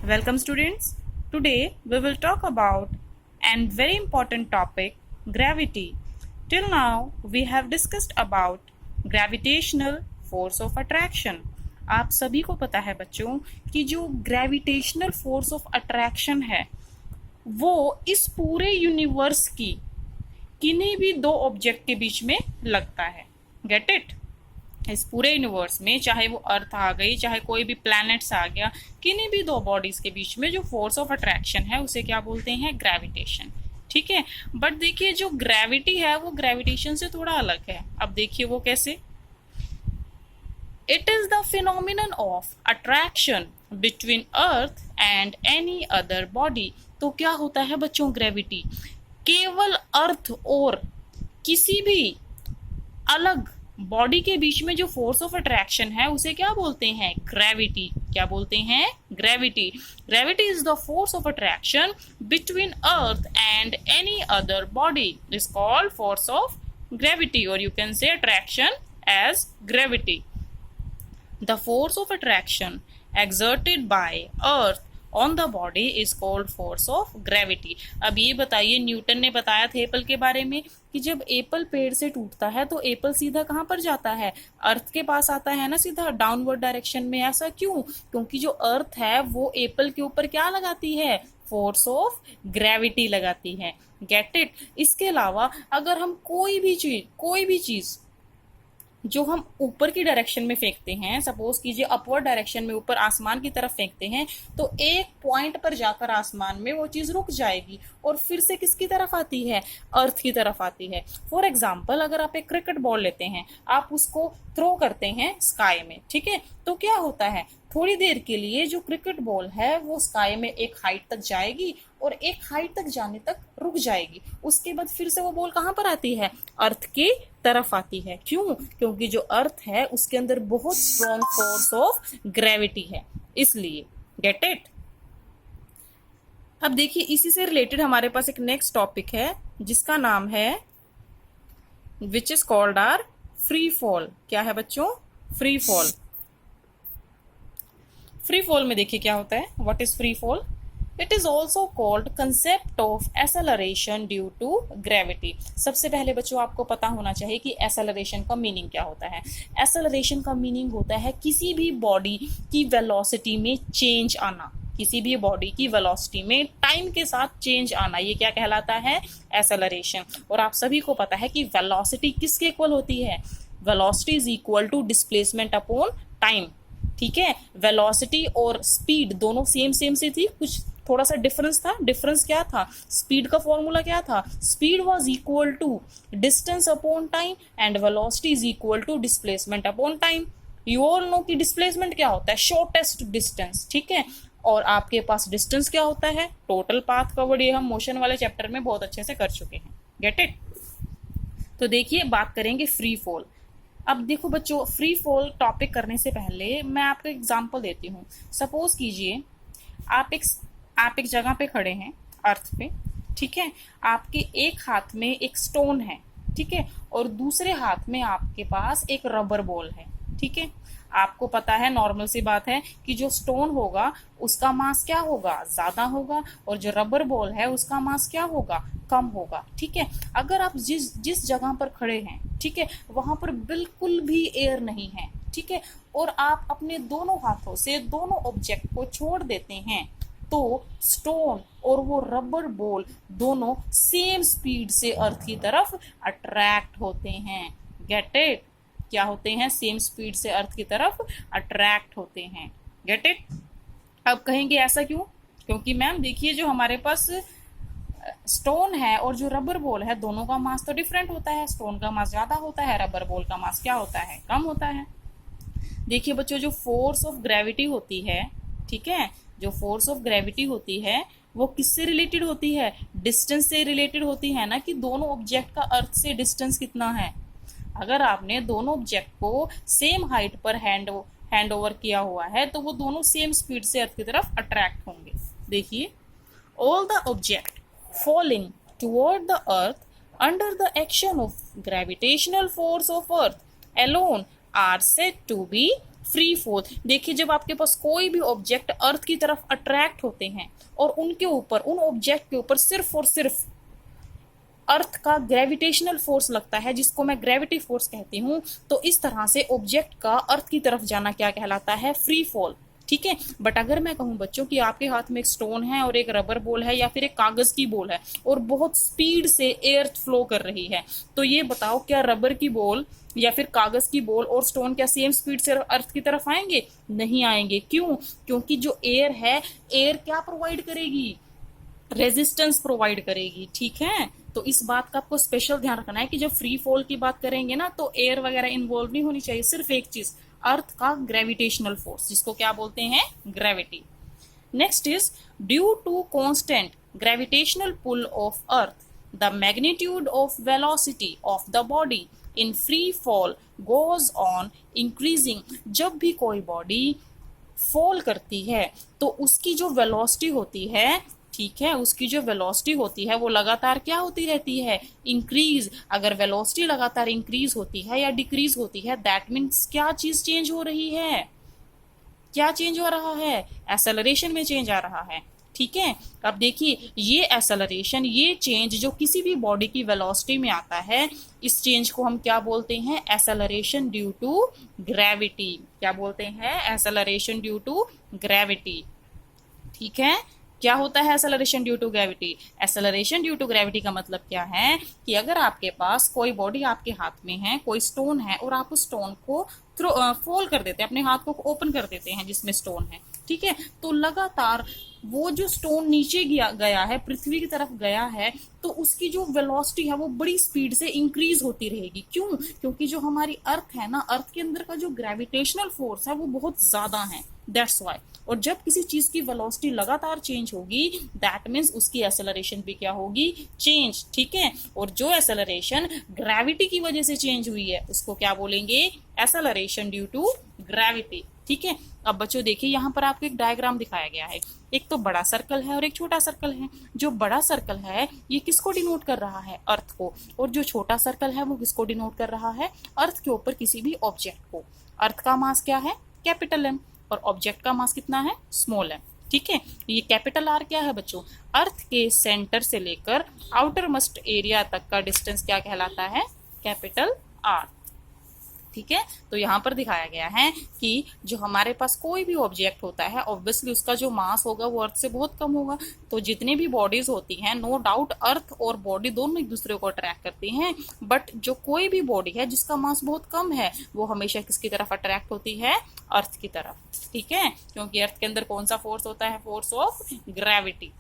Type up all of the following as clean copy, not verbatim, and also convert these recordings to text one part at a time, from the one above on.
Welcome students. Today we will talk about an very important topic, gravity. Till now we have discussed about gravitational force of attraction. आप सभी को पता है बच्चों कि जो ग्रेविटेशनल फोर्स ऑफ अट्रैक्शन है वो इस पूरे यूनिवर्स की किन्हीं भी दो ऑब्जेक्ट के बीच में लगता है. Get it. इस पूरे यूनिवर्स में चाहे वो अर्थ आ गई चाहे कोई भी प्लैनेट्स आ गया, किन्हीं भी दो बॉडीज के बीच में जो फोर्स ऑफ अट्रैक्शन है उसे क्या बोलते हैं? ग्रेविटेशन. ठीक है. बट देखिए जो ग्रेविटी है वो ग्रेविटेशन से थोड़ा अलग है. अब देखिए वो कैसे. It is the phenomenon of attraction between earth and any other body. तो क्या होता है बच्चों? ग्रेविटी केवल अर्थ और किसी भी अलग बॉडी के बीच में जो फोर्स ऑफ अट्रैक्शन है उसे क्या बोलते हैं? ग्रेविटी. क्या बोलते हैं? Gravity. Gravity is the force of attraction between earth and any other body is called force of gravity, और you can say attraction as gravity. The force of attraction exerted by earth on the body is called force of gravity. अब ये बताइए, Newton ने बताया था Apple के बारे में कि जब एप्पल पेड़ से टूटता है तो एप्पल सीधा कहाँ पर जाता है? अर्थ के पास आता है ना, सीधा डाउनवर्ड डायरेक्शन में. ऐसा क्यों? क्योंकि जो अर्थ है वो एप्पल के ऊपर क्या लगाती है? फोर्स ऑफ ग्रेविटी लगाती है. Get it. इसके अलावा अगर हम कोई भी चीज जो हम ऊपर की डायरेक्शन में फेंकते हैं, सपोज कीजिए अपवर्ड डायरेक्शन में ऊपर आसमान की तरफ फेंकते हैं, तो एक पॉइंट पर जाकर आसमान में वो चीज रुक जाएगी और फिर से किसकी तरफ आती है? अर्थ की तरफ आती है. फॉर एग्जाम्पल अगर आप एक क्रिकेट बॉल लेते हैं, आप उसको थ्रो करते हैं स्काई में, ठीक है, तो क्या होता है? थोड़ी देर के लिए जो क्रिकेट बॉल है वो स्काई में एक हाइट तक जाएगी और एक हाइट तक जाने तक रुक जाएगी. उसके बाद फिर से वो बॉल कहाँ पर आती है? अर्थ की तरफ आती है. क्यों? क्योंकि जो अर्थ है उसके अंदर बहुत स्ट्रॉन्ग फोर्स ऑफ ग्रेविटी है, इसलिए. Get it. अब देखिए इसी से रिलेटेड हमारे पास एक नेक्स्ट टॉपिक है जिसका नाम है which is called are free fall. क्या है बच्चों? Free fall. फ्री फॉल में देखिए क्या होता है. What is free fall? It is also called concept of acceleration due to gravity. सबसे पहले बच्चों आपको पता होना चाहिए कि एसेलरेशन का मीनिंग क्या होता है. एसेलरेशन का मीनिंग होता है किसी भी बॉडी की वेलोसिटी में चेंज आना. किसी भी बॉडी की वेलोसिटी में टाइम के साथ चेंज आना, ये क्या कहलाता है? एसेलरेशन. और आप सभी को पता है कि वेलोसिटी किसके इक्वल होती है? Velocity is equal to displacement upon time. ठीक है. वेलोसिटी और स्पीड दोनों सेम से थी, कुछ थोड़ा सा डिफरेंस था. डिफरेंस क्या था? स्पीड का फॉर्मूला क्या था? Speed was equal to distance upon time and velocity is equal to displacement upon time. You all know कि डिस्प्लेसमेंट क्या होता है? Shortest distance. ठीक है. और आपके पास डिस्टेंस क्या होता है? Total path covered. ये हम मोशन वाले चैप्टर में बहुत अच्छे से कर चुके हैं. Get it. तो देखिए बात करेंगे फ्री फॉल. अब देखो बच्चों, फ्री फॉल टॉपिक करने से पहले मैं आपको एग्जांपल देती हूँ. सपोज कीजिए आप एक जगह पे खड़े हैं अर्थ पे, ठीक है. आपके एक हाथ में एक स्टोन है, ठीक है, और दूसरे हाथ में आपके पास एक रबर बॉल है, ठीक है. आपको पता है, नॉर्मल सी बात है कि जो स्टोन होगा उसका मास क्या होगा? ज्यादा होगा, और जो रबर बॉल है उसका मास क्या होगा? कम होगा. ठीक है. अगर आप जिस जगह पर खड़े हैं, ठीक है, वहां पर बिल्कुल भी एयर नहीं है, ठीक है, और आप अपने दोनों हाथों से दोनों ऑब्जेक्ट को छोड़ देते हैं, तो स्टोन और वो रबर बॉल दोनों सेम स्पीड से अर्थ की तरफ अट्रैक्ट होते हैं. Get it. क्या होते हैं? सेम स्पीड से अर्थ की तरफ अट्रैक्ट होते हैं. Get it. अब कहेंगे ऐसा क्यों? क्योंकि मैम देखिए जो हमारे पास स्टोन है और जो रबर बॉल है दोनों का मास तो डिफरेंट होता है. स्टोन का मास ज्यादा होता है, रबर बॉल का मास क्या होता है? कम होता है. देखिए बच्चों जो फोर्स ऑफ ग्रेविटी होती है, ठीक है, जो फोर्स ऑफ ग्रेविटी होती है वो किससे रिलेटेड होती है? डिस्टेंस से रिलेटेड होती है ना, कि दोनों ऑब्जेक्ट का अर्थ से डिस्टेंस कितना है. अगर आपने दोनों ऑब्जेक्ट को सेम हाइट पर हैंड ओवर किया हुआ है तो वो दोनों सेम स्पीड से अर्थ की तरफ अट्रैक्ट होंगे. देखिए all the object falling toward the earth under the action of gravitational force of earth alone are said to be free fall, देखिए जब आपके पास कोई भी ऑब्जेक्ट अर्थ की तरफ अट्रैक्ट होते हैं और उनके ऊपर, उन ऑब्जेक्ट के ऊपर सिर्फ और सिर्फ अर्थ का ग्रेविटेशनल फोर्स लगता है, जिसको मैं ग्रेविटी फोर्स कहती हूं, तो इस तरह से ऑब्जेक्ट का अर्थ की तरफ जाना क्या कहलाता है? Free fall. ठीक है। बट अगर मैं कहूं बच्चों कि आपके हाथ में एक स्टोन है और एक रबर बॉल है या फिर एक कागज की बॉल है और बहुत स्पीड से एयर फ्लो कर रही है, तो ये बताओ क्या रबर की बॉल या फिर कागज की बॉल और स्टोन क्या सेम स्पीड से अर्थ की तरफ आएंगे? नहीं आएंगे। क्यों? क्योंकि जो एयर है, एयर क्या प्रोवाइड करेगी? रेजिस्टेंस प्रोवाइड करेगी। ठीक है। तो इस बात का आपको स्पेशल ध्यान रखना है कि जब फ्री फॉल की बात करेंगे ना, तो एयर वगैरह इन्वॉल्व नहीं होनी चाहिए, सिर्फ एक चीज, अर्थ का ग्रेविटेशनल फोर्स, जिसको क्या बोलते हैं? Gravity. Next is due to constant gravitational pull of earth the magnitude of velocity of the body in free fall goes on increasing. जब भी कोई बॉडी फॉल करती है तो उसकी जो वेलोसिटी होती है, ठीक है, उसकी जो वेलोसिटी होती है वो लगातार क्या होती रहती है? इंक्रीज। अगर वेलोसिटी लगातार इंक्रीज होती है या डिक्रीज होती है, दैट मीन्स क्या चीज चेंज हो रही है? क्या चेंज हो रहा है? एक्सेलरेशन में चेंज आ रहा है। ठीक है। अब देखिए ये एक्सेलरेशन, ये चेंज जो किसी भी बॉडी की वेलोसिटी में आता है, इस चेंज को हम क्या बोलते हैं? Acceleration due to gravity. क्या बोलते हैं? Acceleration due to gravity. ठीक है। क्या होता है acceleration due to gravity? Acceleration due to gravity का मतलब क्या है कि अगर आपके पास कोई बॉडी आपके हाथ में है, कोई स्टोन है, और आप उस स्टोन को फोल्ड कर देते हैं, अपने हाथ को ओपन कर देते हैं जिसमें स्टोन है, ठीक है, तो लगातार वो जो स्टोन नीचे गया है, पृथ्वी की तरफ गया है, तो उसकी जो वेलोसिटी है वो बड़ी स्पीड से इंक्रीज होती रहेगी। क्यों? क्योंकि जो हमारी अर्थ है ना, अर्थ के अंदर का जो ग्रेविटेशनल फोर्स है वो बहुत ज्यादा है, दैट्स वाई। और जब किसी चीज की वेलोसिटी लगातार चेंज होगी, दैट मीन्स उसकी एक्सेलरेशन भी क्या होगी? चेंज। ठीक है। और जो एक्सेलरेशन ग्रेविटी की वजह से चेंज हुई है उसको क्या बोलेंगे? Acceleration due to gravity. ठीक है। अब बच्चों देखिए यहाँ पर आपको एक डायग्राम दिखाया गया है, एक तो बड़ा सर्कल है और एक छोटा सर्कल है। जो बड़ा सर्कल है ये किसको डिनोट कर रहा है? अर्थ को। और जो छोटा सर्कल है वो किसको डिनोट कर रहा है? अर्थ के ऊपर किसी भी ऑब्जेक्ट को। अर्थ का मास क्या है? कैपिटल एम, और ऑब्जेक्ट का मास कितना है? Small M. ठीक है। ये कैपिटल आर क्या है बच्चों? अर्थ के सेंटर से लेकर आउटर मोस्ट एरिया तक का डिस्टेंस क्या कहलाता है? Capital R. ठीक है। तो यहाँ पर दिखाया गया है कि जो हमारे पास कोई भी ऑब्जेक्ट होता है, ऑब्वियसली उसका जो मास होगा वो अर्थ से बहुत कम होगा। तो जितनी भी बॉडीज होती हैं, नो डाउट अर्थ और बॉडी दोनों एक दूसरे को अट्रैक्ट करती हैं, बट जो कोई भी बॉडी है जिसका मास बहुत कम है वो हमेशा किसकी तरफ अट्रैक्ट होती है? अर्थ की तरफ। ठीक है। क्योंकि अर्थ के अंदर कौन सा फोर्स होता है? Force of gravity.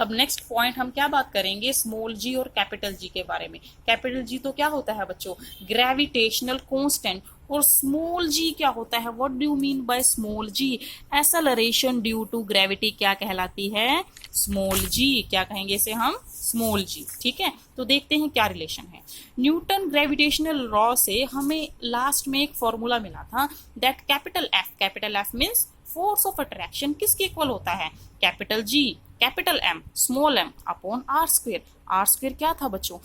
अब नेक्स्ट पॉइंट हम क्या बात करेंगे? स्मॉल जी और कैपिटल जी के बारे में। कैपिटल जी तो क्या होता है बच्चों? Gravitational constant. और स्मॉल जी क्या होता है? What do you mean by small G? Acceleration due to gravity क्या कहलाती है? Small G. क्या कहेंगे इसे हम? Small G. ठीक है। तो देखते हैं क्या रिलेशन है। न्यूटन ग्रेविटेशनल लॉ से हमें लास्ट में एक फॉर्मूला मिला था, that capital F means force of attraction किसके इक्वल होता है? Capital G, capital M, small M upon R square. R square क्या था बच्चों?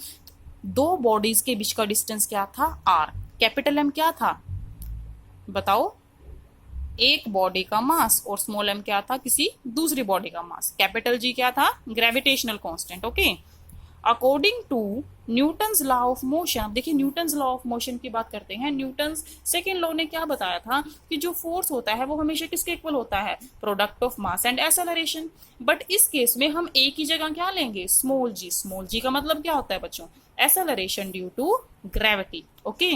दो बॉडीज के बीच का डिस्टेंस क्या था? आर। कैपिटल एम क्या था बताओ? एक बॉडी का मास। और स्मॉल एम क्या था? किसी दूसरी बॉडी का मास। कैपिटल जी क्या था? Gravitational constant. Okay. According to Newton's law of motion, अब देखिए न्यूटन्स लॉ ऑफ मोशन की बात करते हैं। न्यूटन्स सेकेंड लॉ ने क्या बताया था कि जो फोर्स होता है वो हमेशा किसके इक्वल होता है? Product of mass and acceleration. But इस केस में हम एक ही जगह क्या लेंगे? स्मॉल जी। स्मॉल जी का मतलब क्या होता है बच्चों? Acceleration due to gravity. Okay.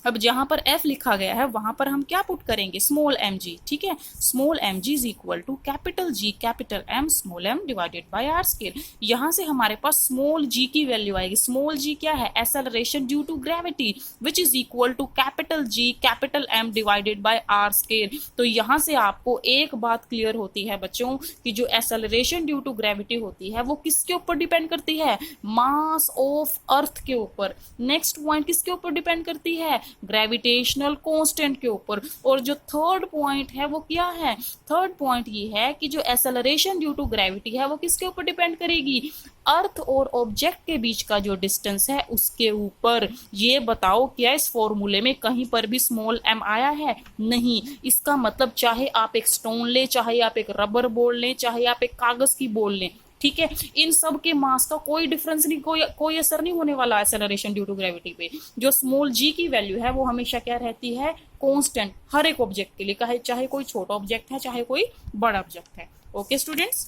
अब जहां पर F लिखा गया है वहां पर हम क्या पुट करेंगे? Small M G. ठीक है। Small M G is equal to capital G capital M small M divided by R scale. यहां से हमारे पास स्मॉल जी की वैल्यू आएगी। स्मॉल जी क्या है? Acceleration due to gravity, which is equal to capital G capital M divided by R scale. तो यहां से आपको एक बात क्लियर होती है बच्चों कि जो एक्सेलरेशन ड्यू टू ग्रेविटी होती है वो किसके ऊपर डिपेंड करती है? मास ऑफ अर्थ के ऊपर। नेक्स्ट पॉइंट किसके ऊपर डिपेंड करती है? ग्रेविटेशनल कांस्टेंट के ऊपर। और जो थर्ड पॉइंट है वो क्या है, थर्ड पॉइंट ये है कि जो एक्सेलरेशन ड्यू टू ग्रेविटी है वो किसके ऊपर डिपेंड करेगी, अर्थ और ऑब्जेक्ट के बीच का जो डिस्टेंस है उसके ऊपर। ये बताओ क्या इस फॉर्मूले में कहीं पर भी स्मॉल m आया है, नहीं। इसका मतलब चाहे आप एक स्टोन लें, चाहे आप एक रबर बॉल लें, चाहे आप एक कागज की बॉल लें, ठीक है, इन सब के मास का कोई डिफरेंस नहीं, कोई असर नहीं होने वाला एक्सेलरेशन ड्यू टू ग्रेविटी पे। जो स्मॉल g की वैल्यू है वो हमेशा क्या रहती है, कांस्टेंट, हर एक ऑब्जेक्ट के लिए, चाहे कोई छोटा ऑब्जेक्ट है चाहे कोई बड़ा ऑब्जेक्ट है। Okay students.